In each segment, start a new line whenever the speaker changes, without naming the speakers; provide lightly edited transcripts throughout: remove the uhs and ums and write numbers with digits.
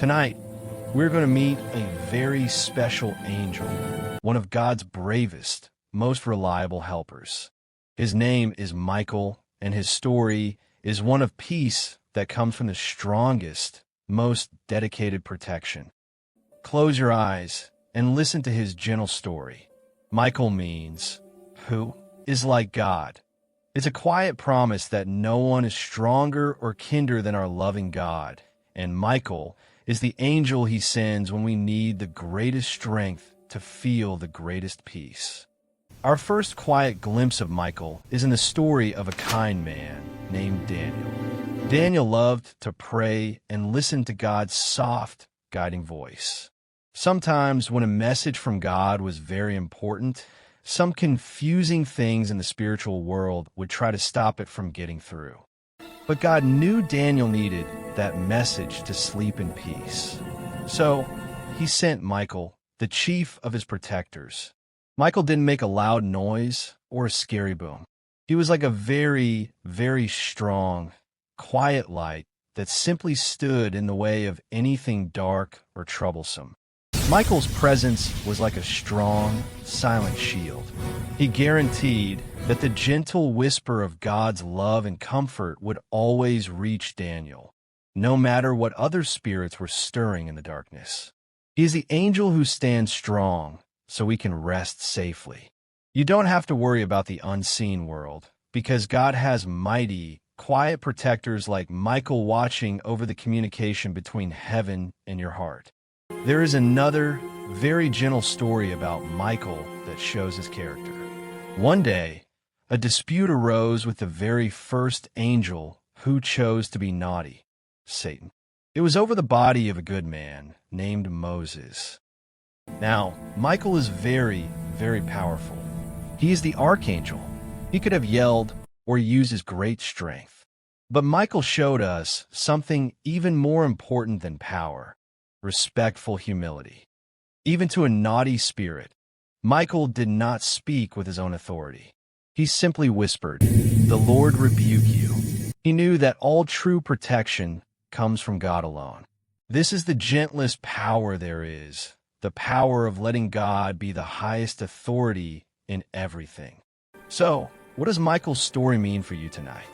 Tonight, we're going to meet a very special angel, one of God's bravest, most reliable helpers. His name is Michael, and his story is one of peace that comes from the strongest, most dedicated protection. Close your eyes and listen to his gentle story. Michael means, who is like God. It's a quiet promise that no one is stronger or kinder than our loving God, and Michael is the angel he sends when we need the greatest strength to feel the greatest peace. Our first quiet glimpse of Michael is in the story of a kind man named Daniel. Daniel loved to pray and listen to God's soft, guiding voice. Sometimes when a message from God was very important, some confusing things in the spiritual world would try to stop it from getting through. But God knew Daniel needed that message to sleep in peace. So he sent Michael, the chief of his protectors. Michael didn't make a loud noise or a scary boom. He was like a very, very strong, quiet light that simply stood in the way of anything dark or troublesome. Michael's presence was like a strong, silent shield. He guaranteed that the gentle whisper of God's love and comfort would always reach Daniel, no matter what other spirits were stirring in the darkness. He is the angel who stands strong so we can rest safely. You don't have to worry about the unseen world, because God has mighty, quiet protectors like Michael watching over the communication between heaven and your heart. There is another, very gentle story about Michael that shows his character. One day, a dispute arose with the very first angel who chose to be naughty, Satan. It was over the body of a good man named Moses. Now, Michael is very, very powerful. He is the Archangel. He could have yelled or used his great strength. But Michael showed us something even more important than power: respectful humility. Even to a naughty spirit, Michael did not speak with his own authority. He simply whispered, "The Lord rebuke you." He knew that all true protection comes from God alone. This is the gentlest power there is, the power of letting God be the highest authority in everything. So, what does Michael's story mean for you tonight?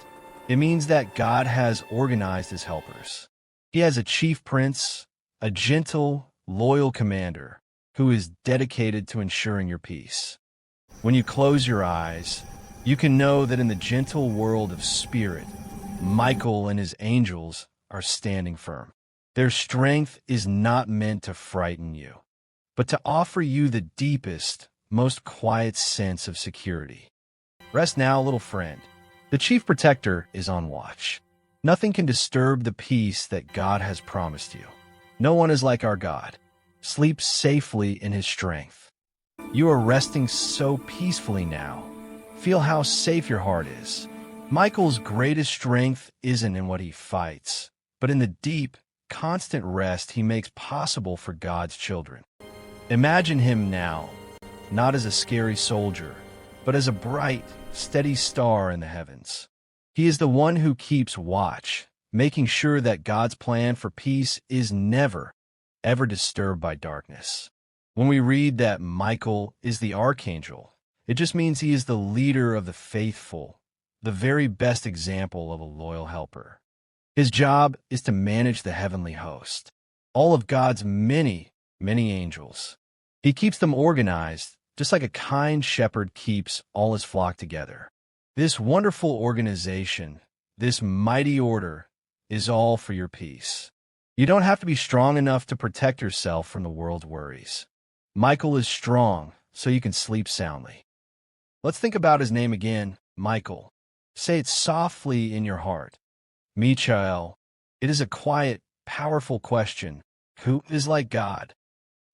It means that God has organized his helpers. He has a chief prince, a gentle, loyal commander who is dedicated to ensuring your peace. When you close your eyes, you can know that in the gentle world of spirit, Michael and his angels are standing firm. Their strength is not meant to frighten you, but to offer you the deepest, most quiet sense of security. Rest now, little friend. The chief protector is on watch. Nothing can disturb the peace that God has promised you. No one is like our God. Sleep safely in his strength. You are resting so peacefully now. Feel how safe your heart is. Michael's greatest strength isn't in what he fights, but in the deep, constant rest he makes possible for God's children. Imagine him now, not as a scary soldier, but as a bright, steady star in the heavens. He is the one who keeps watch, making sure that God's plan for peace is never, ever disturbed by darkness. When we read that Michael is the Archangel, it just means he is the leader of the faithful, the very best example of a loyal helper. His job is to manage the heavenly host, all of God's many, many angels. He keeps them organized, just like a kind shepherd keeps all his flock together. This wonderful organization, this mighty order, is all for your peace. You don't have to be strong enough to protect yourself from the world's worries. Michael is strong, so you can sleep soundly. Let's think about his name again, Michael. Say it softly in your heart. Michael. It is a quiet, powerful question. Who is like God?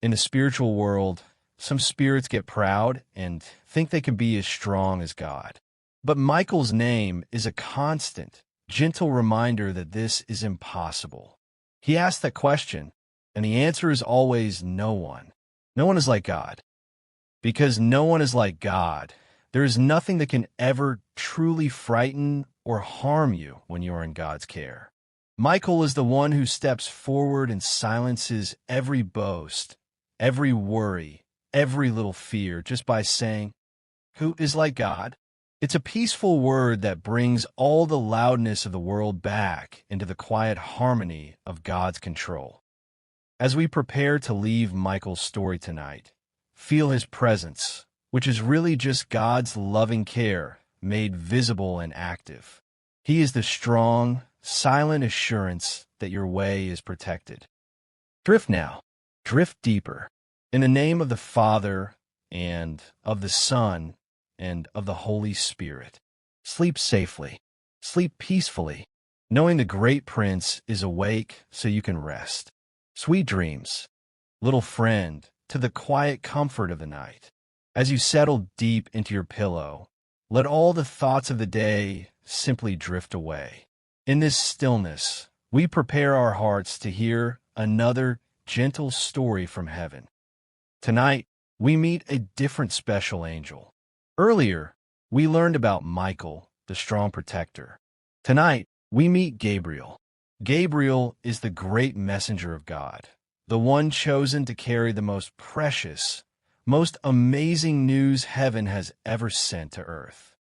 In the spiritual world, some spirits get proud and think they can be as strong as God. But Michael's name is a constant, gentle reminder that this is impossible. He asks that question, and the answer is always no one. No one is like God. Because no one is like God, there is nothing that can ever truly frighten or harm you when you are in God's care. Michael is the one who steps forward and silences every boast, every worry, every little fear just by saying, "Who is like God?" It's a peaceful word that brings all the loudness of the world back into the quiet harmony of God's control. As we prepare to leave Michael's story tonight, feel his presence, which is really just God's loving care made visible and active. He is the strong, silent assurance that your way is protected. Drift now. Drift deeper. In the name of the Father, and of the Son, and of the Holy Spirit. Sleep safely. Sleep peacefully, knowing the great Prince is awake so you can rest. Sweet dreams, little friend, to the quiet comfort of the night. As you settle deep into your pillow, let all the thoughts of the day simply drift away. In this stillness, we prepare our hearts to hear another gentle story from heaven. Tonight, we meet a different special angel. Earlier, we learned about Michael, the strong protector. Tonight, we meet Gabriel. Gabriel is the great messenger of God, the one chosen to carry the most precious, most amazing news heaven has ever sent to earth.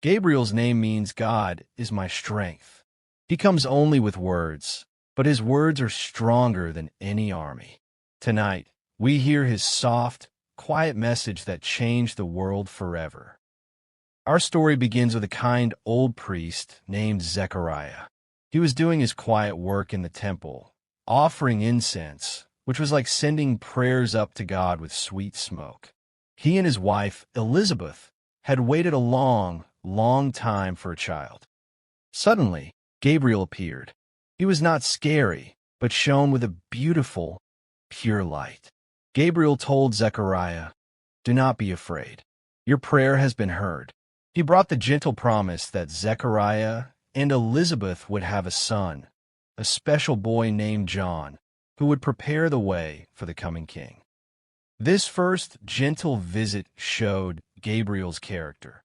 Gabriel's name means God is my strength. He comes only with words, but his words are stronger than any army. Tonight, we hear his soft, quiet message that changed the world forever. Our story begins with a kind old priest named Zechariah. He was doing his quiet work in the temple, offering incense, which was like sending prayers up to God with sweet smoke. He and his wife, Elizabeth, had waited a long, long time for a child. Suddenly, Gabriel appeared. He was not scary, but shone with a beautiful, pure light. Gabriel told Zechariah, "Do not be afraid. Your prayer has been heard." He brought the gentle promise that Zechariah and Elizabeth would have a son, a special boy named John, who would prepare the way for the coming king. This first gentle visit showed Gabriel's character.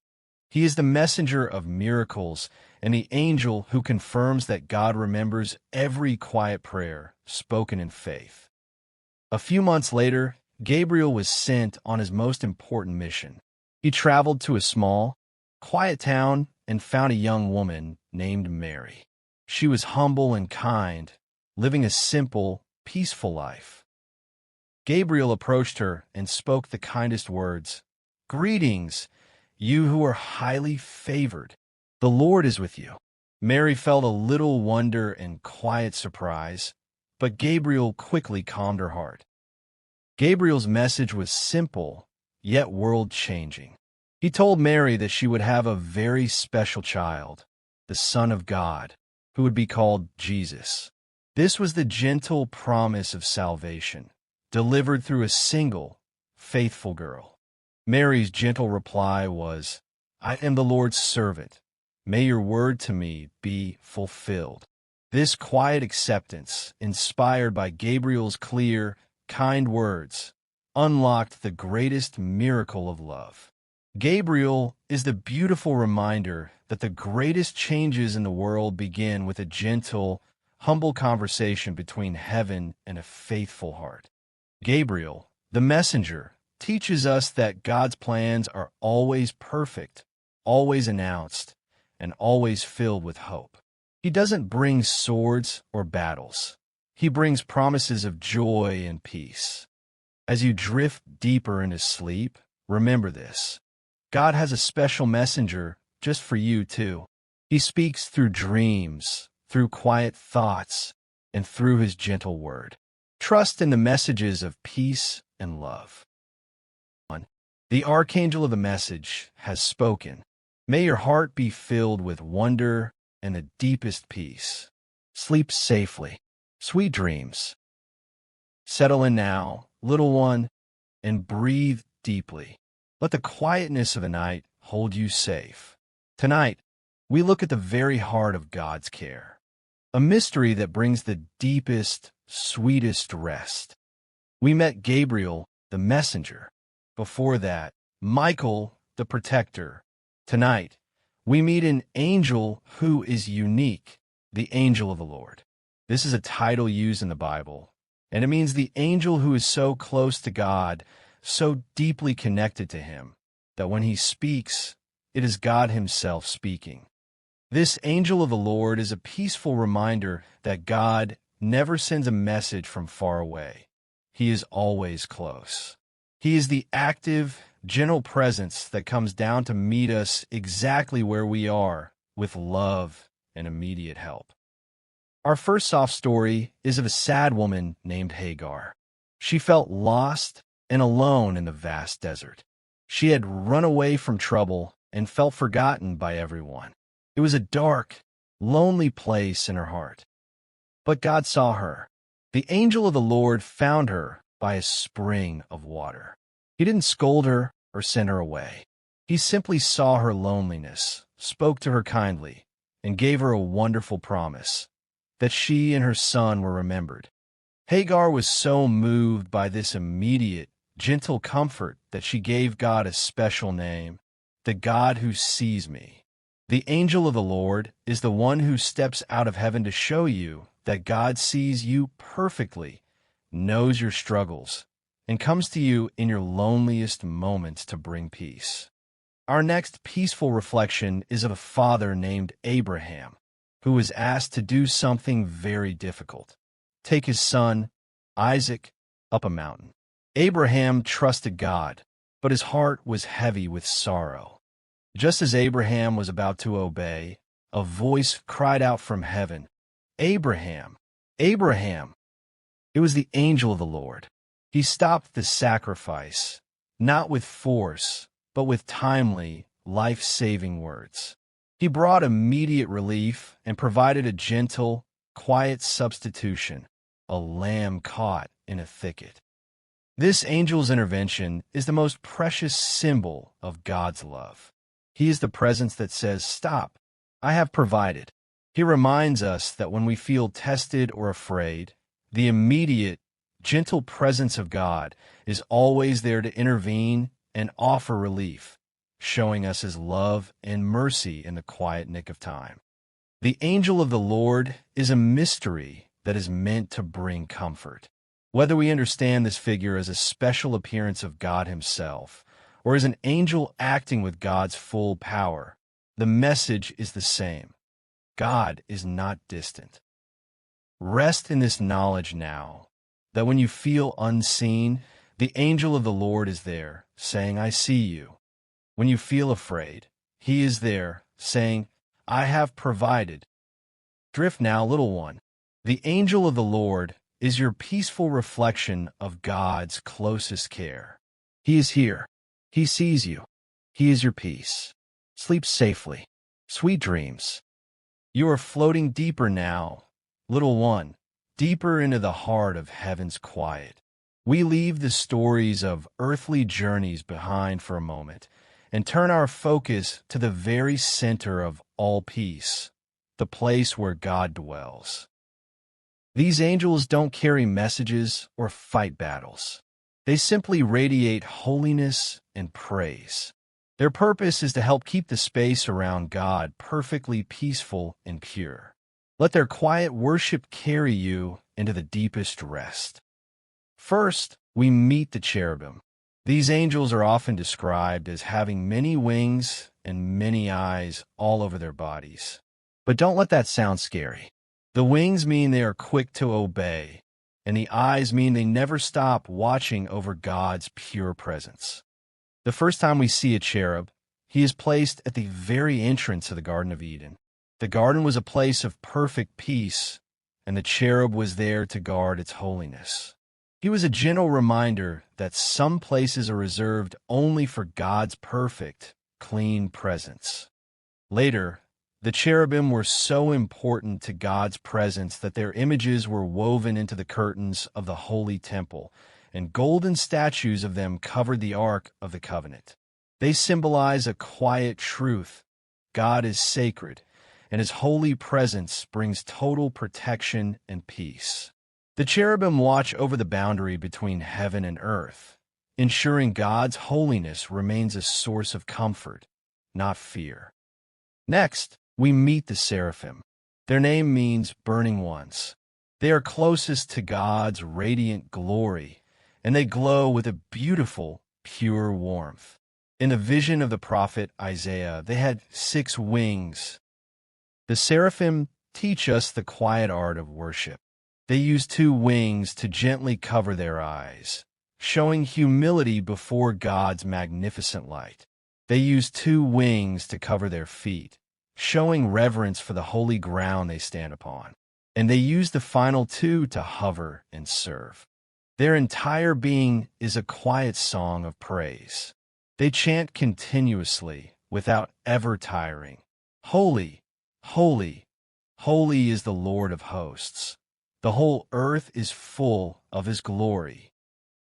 He is the messenger of miracles and the angel who confirms that God remembers every quiet prayer spoken in faith. A few months later, Gabriel was sent on his most important mission. He traveled to a small, quiet town and found a young woman named Mary. She was humble and kind, living a simple, peaceful life. Gabriel approached her and spoke the kindest words. "Greetings, you who are highly favored. The Lord is with you." Mary felt a little wonder and quiet surprise, but Gabriel quickly calmed her heart. Gabriel's message was simple, yet world-changing. He told Mary that she would have a very special child, the Son of God, who would be called Jesus. This was the gentle promise of salvation, delivered through a single, faithful girl. Mary's gentle reply was, "I am the Lord's servant. May your word to me be fulfilled." This quiet acceptance, inspired by Gabriel's clear, kind words, unlocked the greatest miracle of love. Gabriel is the beautiful reminder that the greatest changes in the world begin with a gentle, humble conversation between heaven and a faithful heart. Gabriel, the messenger, teaches us that God's plans are always perfect, always announced, and always filled with hope. He doesn't bring swords or battles. He brings promises of joy and peace. As you drift deeper into sleep, remember this. God has a special messenger just for you, too. He speaks through dreams, through quiet thoughts, and through his gentle word. Trust in the messages of peace and love. The Archangel of the message has spoken. May your heart be filled with wonder and the deepest peace. Sleep safely. Sweet dreams. Settle in now, little one, and breathe deeply. Let the quietness of the night hold you safe. Tonight, we look at the very heart of God's care, a mystery that brings the deepest, sweetest rest. We met Gabriel, the messenger. Before that, Michael, the protector. Tonight, we meet an angel who is unique, the angel of the Lord. This is a title used in the Bible, and it means the angel who is so close to God, so deeply connected to him, that when he speaks, it is God himself speaking. This angel of the Lord is a peaceful reminder that God never sends a message from far away. He is always close. He is the active, gentle presence that comes down to meet us exactly where we are with love and immediate help. Our first soft story is of a sad woman named Hagar. She felt lost and alone in the vast desert. She had run away from trouble and felt forgotten by everyone. It was a dark, lonely place in her heart. But God saw her. The angel of the Lord found her by a spring of water. He didn't scold her or send her away. He simply saw her loneliness, spoke to her kindly, and gave her a wonderful promise that she and her son were remembered. Hagar was so moved by this immediate, gentle comfort that she gave God a special name, the God who sees me. The angel of the Lord is the one who steps out of heaven to show you that God sees you perfectly, knows your struggles, and comes to you in your loneliest moments to bring peace. Our next peaceful reflection is of a father named Abraham, who was asked to do something very difficult: take his son, Isaac, up a mountain. Abraham trusted God, but his heart was heavy with sorrow. Just as Abraham was about to obey, a voice cried out from heaven, "Abraham, Abraham!" It was the angel of the Lord. He stopped the sacrifice, not with force, but with timely, life-saving words. He brought immediate relief and provided a gentle, quiet substitution, a lamb caught in a thicket. This angel's intervention is the most precious symbol of God's love. He is the presence that says, "Stop, I have provided." He reminds us that when we feel tested or afraid, the immediate, gentle presence of God is always there to intervene and offer relief, showing us his love and mercy in the quiet nick of time. The angel of the Lord is a mystery that is meant to bring comfort. Whether we understand this figure as a special appearance of God himself, or as an angel acting with God's full power, the message is the same. God is not distant. Rest in this knowledge now, that when you feel unseen, the angel of the Lord is there, saying, "I see you." When you feel afraid, he is there, saying, "I have provided." Drift now, little one. The angel of the Lord is your peaceful reflection of God's closest care. He is here. He sees you. He is your peace. Sleep safely. Sweet dreams. You are floating deeper now, little one, deeper into the heart of heaven's quiet. We leave the stories of earthly journeys behind for a moment and turn our focus to the very center of all peace, the place where God dwells. These angels don't carry messages or fight battles. They simply radiate holiness and praise. Their purpose is to help keep the space around God perfectly peaceful and pure. Let their quiet worship carry you into the deepest rest. First, we meet the cherubim. These angels are often described as having many wings and many eyes all over their bodies. But don't let that sound scary. The wings mean they are quick to obey, and the eyes mean they never stop watching over God's pure presence. The first time we see a cherub, he is placed at the very entrance of the Garden of Eden. The garden was a place of perfect peace, and the cherub was there to guard its holiness. He was a gentle reminder that some places are reserved only for God's perfect, clean presence. Later, the cherubim were so important to God's presence that their images were woven into the curtains of the holy temple, and golden statues of them covered the Ark of the Covenant. They symbolize a quiet truth. God is sacred, and his holy presence brings total protection and peace. The cherubim watch over the boundary between heaven and earth, ensuring God's holiness remains a source of comfort, not fear. Next, we meet the seraphim. Their name means burning ones. They are closest to God's radiant glory, and they glow with a beautiful, pure warmth. In the vision of the prophet Isaiah, they had 6 wings. The seraphim teach us the quiet art of worship. They use 2 wings to gently cover their eyes, showing humility before God's magnificent light. They use 2 wings to cover their feet, showing reverence for the holy ground they stand upon. And they use the final 2 to hover and serve. Their entire being is a quiet song of praise. They chant continuously, without ever tiring. Holy, holy, holy is the Lord of hosts. The whole earth is full of his glory.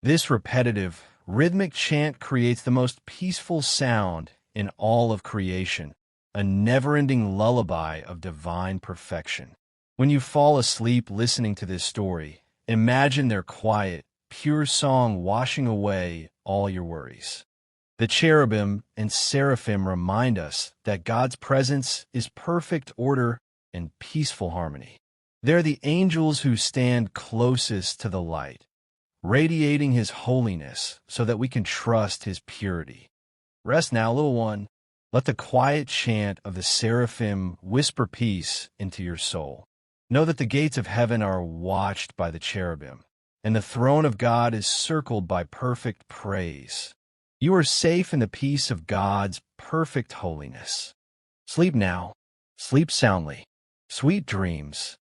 This repetitive, rhythmic chant creates the most peaceful sound in all of creation, a never-ending lullaby of divine perfection. When you fall asleep listening to this story, imagine their quiet, pure song washing away all your worries. The cherubim and seraphim remind us that God's presence is perfect order and peaceful harmony. They're the angels who stand closest to the light, radiating his holiness so that we can trust his purity. Rest now, little one. Let the quiet chant of the seraphim whisper peace into your soul. Know that the gates of heaven are watched by the cherubim, and the throne of God is circled by perfect praise. You are safe in the peace of God's perfect holiness. Sleep now. Sleep soundly. Sweet dreams.